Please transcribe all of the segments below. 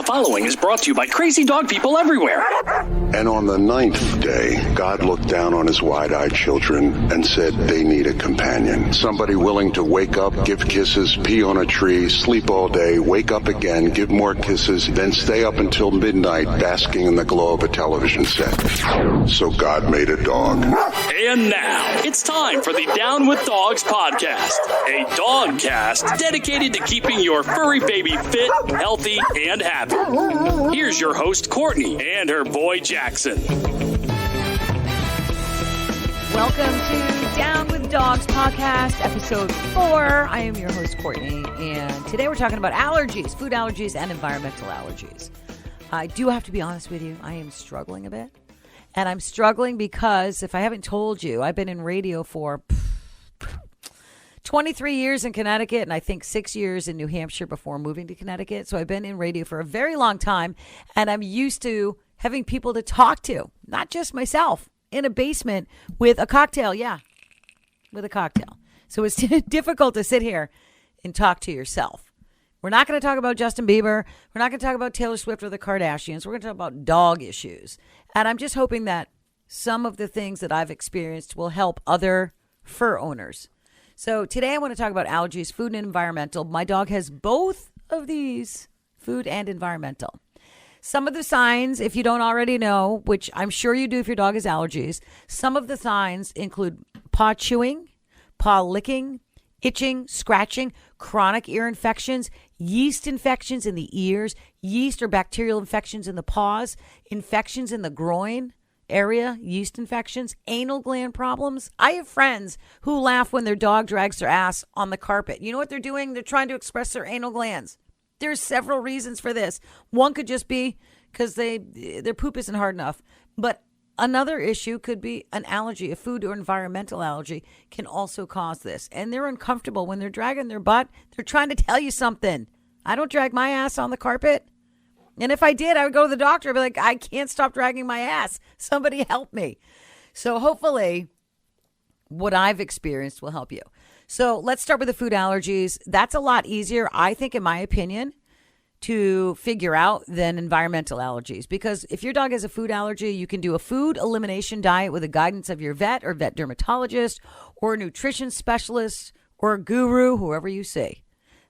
The following is brought to you by crazy dog people everywhere. And on the 9th day, God looked down on his wide-eyed children and said they need a companion. Somebody willing to wake up, give kisses, pee on a tree, sleep all day, wake up again, give more kisses, then stay up until midnight basking in the glow of a television set. So God made a dog. And now, it's time for the Down with Dogs podcast, a dog cast dedicated to keeping your furry baby fit, healthy, and happy. Here's your host, Courtney, and her boy, Jackson. Welcome to Down with Dogs podcast, episode 4. I am your host, Courtney, and today we're talking about allergies, food allergies, and environmental allergies. I do have to be honest with you, I am struggling a bit. And I'm struggling because, if I haven't told you, I've been in radio for 23 years in Connecticut, and I think 6 years in New Hampshire before moving to Connecticut. So I've been in radio for a very long time, and I'm used to having people to talk to, not just myself, in a basement with a cocktail. Yeah, with a cocktail. So it's difficult to sit here and talk to yourself. We're not going to talk about Justin Bieber. We're not going to talk about Taylor Swift or the Kardashians. We're going to talk about dog issues. And I'm just hoping that some of the things that I've experienced will help other fur owners. So today I want to talk about allergies, food and environmental. My dog has both of these, food and environmental. Some of the signs, if you don't already know, which I'm sure you do if your dog has allergies, some of the signs include paw chewing, paw licking, itching, scratching, chronic ear infections, yeast infections in the ears, yeast or bacterial infections in the paws, infections in the groin area, yeast infections, anal gland problems. I have friends who laugh when their dog drags their ass on the carpet. You know what they're doing? They're trying to express their anal glands. There's several reasons for this. One could just be because their poop isn't hard enough. But another issue could be an allergy, a food or environmental allergy can also cause this. And they're uncomfortable when they're dragging their butt. They're trying to tell you something. I don't drag my ass on the carpet. And if I did, I would go to the doctor and be like, I can't stop dragging my ass. Somebody help me. So hopefully what I've experienced will help you. So let's start with the food allergies. That's a lot easier, I think, in my opinion, to figure out than environmental allergies. Because if your dog has a food allergy, you can do a food elimination diet with the guidance of your vet or vet dermatologist or a nutrition specialist or a guru, whoever you see.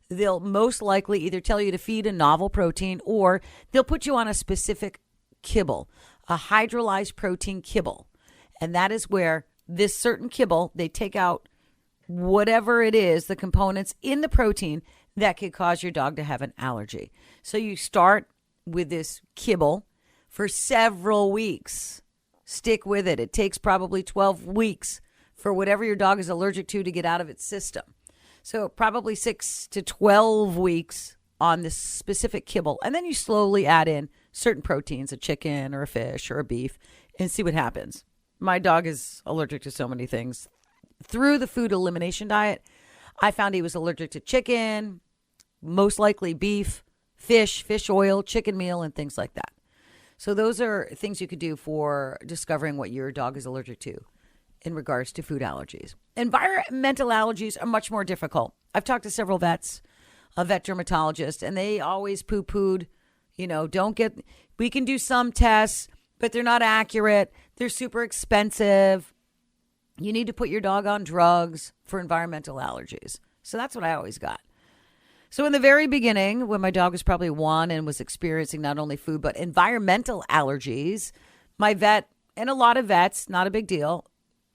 They'll most likely either tell you to feed a novel protein or they'll put you on a specific kibble, a hydrolyzed protein kibble. And that is where this certain kibble, they take out whatever it is, the components in the protein that could cause your dog to have an allergy. So you start with this kibble for several weeks. Stick with it. It takes probably 12 weeks for whatever your dog is allergic to get out of its system. So probably 6 to 12 weeks on this specific kibble. And then you slowly add in certain proteins, a chicken or a fish or a beef, and see what happens. My dog is allergic to so many things. Through the food elimination diet, I found he was allergic to chicken, most likely beef, fish oil, chicken meal, and things like that. So those are things you could do for discovering what your dog is allergic to in regards to food allergies. Environmental allergies are much more difficult. I've talked to several vets, a vet dermatologist, and they always poo-pooed, we can do some tests, but they're not accurate. They're super expensive. You need to put your dog on drugs for environmental allergies. So that's what I always got. So in the very beginning, when my dog was probably 1 and was experiencing not only food, but environmental allergies, my vet, and a lot of vets, not a big deal,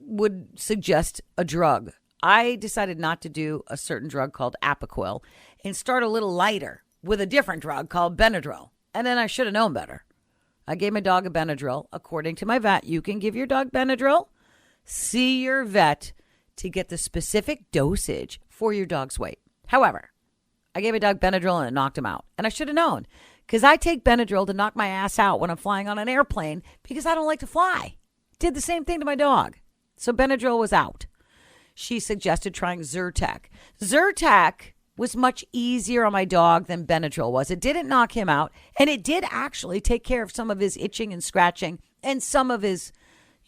would suggest a drug. I decided not to do a certain drug called Apoquel and start a little lighter with a different drug called Benadryl. And then I should have known better. I gave my dog a Benadryl. According to my vet, you can give your dog Benadryl. See your vet to get the specific dosage for your dog's weight. However, I gave a dog Benadryl and it knocked him out. And I should have known because I take Benadryl to knock my ass out when I'm flying on an airplane because I don't like to fly. Did the same thing to my dog. So Benadryl was out. She suggested trying Zyrtec. Zyrtec was much easier on my dog than Benadryl was. It didn't knock him out, and it did actually take care of some of his itching and scratching and some of his,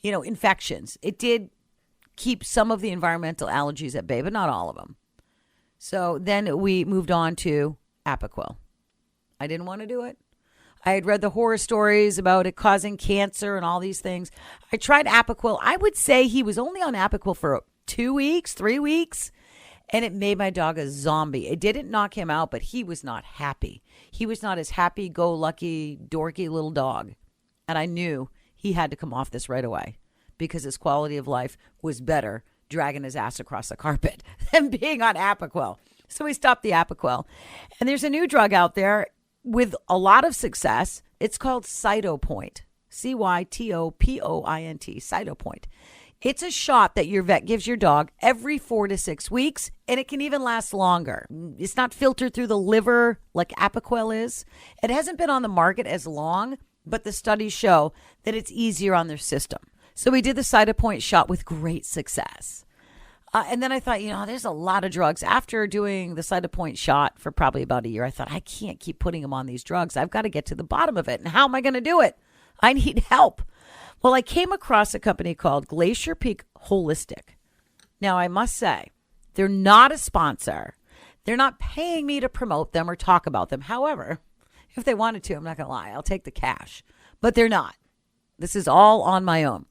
infections. It did keep some of the environmental allergies at bay, but not all of them. So then we moved on to Apoquel. I didn't want to do it. I had read the horror stories about it causing cancer and all these things. I tried Apoquel. I would say he was only on Apoquel for 2 weeks, 3 weeks, and it made my dog a zombie. It didn't knock him out, but he was not happy. He was not his happy-go-lucky, dorky little dog. And I knew he had to come off this right away because his quality of life was better dragging his ass across the carpet than being on Apoquel. So we stopped the Apoquel. And there's a new drug out there with a lot of success. It's called Cytopoint. Cytopoint. Cytopoint. It's a shot that your vet gives your dog every 4 to 6 weeks, and it can even last longer. It's not filtered through the liver like Apoquel is. It hasn't been on the market as long, but the studies show that it's easier on their system. So we did the Cytopoint shot with great success. And then I thought, there's a lot of drugs. After doing the Cytopoint shot for probably about a year, I thought, I can't keep putting him on these drugs. I've got to get to the bottom of it. And how am I going to do it? I need help. Well, I came across a company called Glacier Peak Holistic. Now, I must say, they're not a sponsor. They're not paying me to promote them or talk about them. However, if they wanted to, I'm not going to lie, I'll take the cash. But they're not. This is all on my own.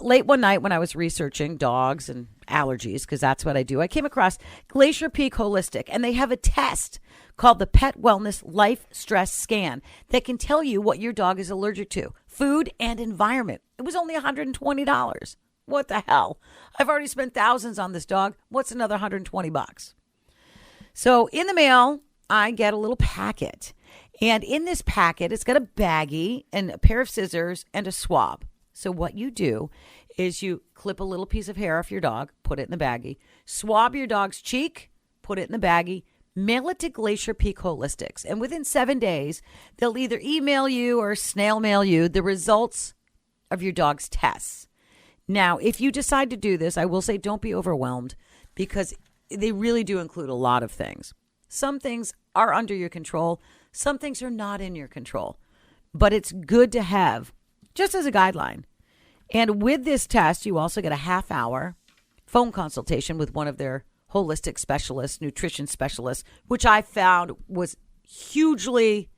Late one night when I was researching dogs and allergies, because that's what I do, I came across Glacier Peak Holistic, and they have a test called the Pet Wellness Life Stress Scan that can tell you what your dog is allergic to, food and environment. It was only $120. What the hell? I've already spent thousands on this dog. What's another $120? So in the mail, I get a little packet. And in this packet, it's got a baggie and a pair of scissors and a swab. So what you do is you clip a little piece of hair off your dog, put it in the baggie, swab your dog's cheek, put it in the baggie, mail it to Glacier Peak Holistics. And within 7 days, they'll either email you or snail mail you the results of your dog's tests. Now, if you decide to do this, I will say don't be overwhelmed because they really do include a lot of things. Some things are under your control. Some things are not in your control. But it's good to have just as a guideline. And with this test, you also get a half-hour phone consultation with one of their holistic specialists, nutrition specialists, which I found was hugely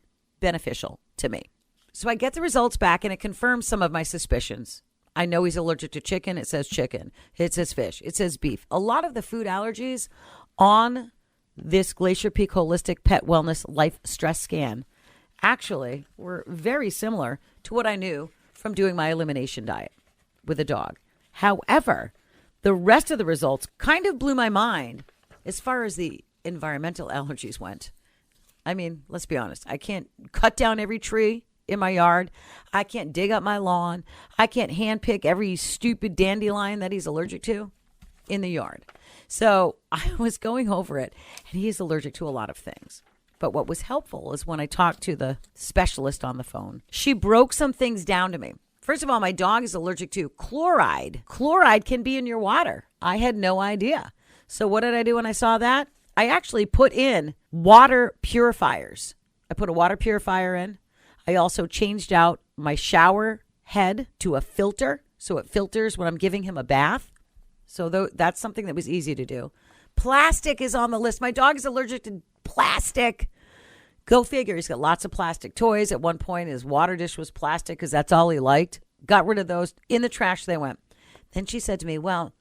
beneficial to me. So I get the results back, and it confirms some of my suspicions. I know he's allergic to chicken. It says chicken. It says fish. It says beef. A lot of the food allergies on this Glacier Peak Holistic Pet Wellness Life Stress Scan actually were very similar to what I knew from doing my elimination diet with a dog. However, the rest of the results kind of blew my mind as far as the environmental allergies went. I mean, let's be honest. I can't cut down every tree in my yard. I can't dig up my lawn. I can't handpick every stupid dandelion that he's allergic to in the yard. So I was going over it, and he's allergic to a lot of things. But what was helpful is when I talked to the specialist on the phone, she broke some things down to me. First of all, my dog is allergic to chloride. Chloride can be in your water. I had no idea. So what did I do when I saw that? I actually put in water purifiers. I put a water purifier in. I also changed out my shower head to a filter, so it filters when I'm giving him a bath. So that's something that was easy to do. Plastic is on the list. My dog is allergic to plastic. Go figure. He's got lots of plastic toys. At one point, his water dish was plastic because that's all he liked. Got rid of those. In the trash they went. Then she said to me, well,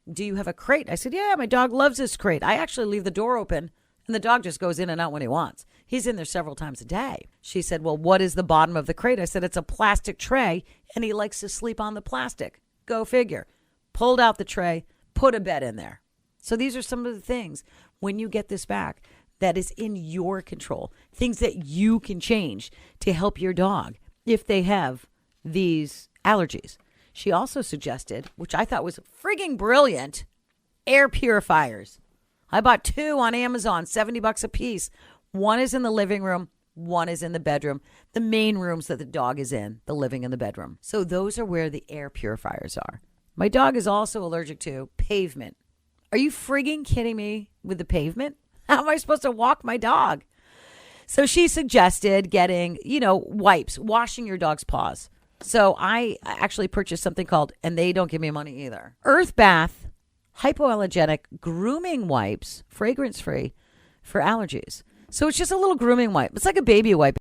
do you have a crate? I said, yeah, my dog loves this crate. I actually leave the door open, and the dog just goes in and out when he wants. He's in there several times a day. She said, well, what is the bottom of the crate? I said, it's a plastic tray, and he likes to sleep on the plastic. Go figure. Pulled out the tray, put a bed in there. So these are some of the things when you get this back that is in your control, things that you can change to help your dog if they have these allergies. She also suggested, which I thought was frigging brilliant, air purifiers. I bought 2 on Amazon, $70 a piece. One is in the living room. One is in the bedroom. The main rooms that the dog is in, the living and the bedroom. So those are where the air purifiers are. My dog is also allergic to pavement. Are you frigging kidding me with the pavement? How am I supposed to walk my dog? So she suggested getting, wipes, washing your dog's paws. So I actually purchased something called, and they don't give me money either, Earth Bath Hypoallergenic Grooming Wipes, fragrance-free for allergies. So it's just a little grooming wipe. It's like a baby wipe.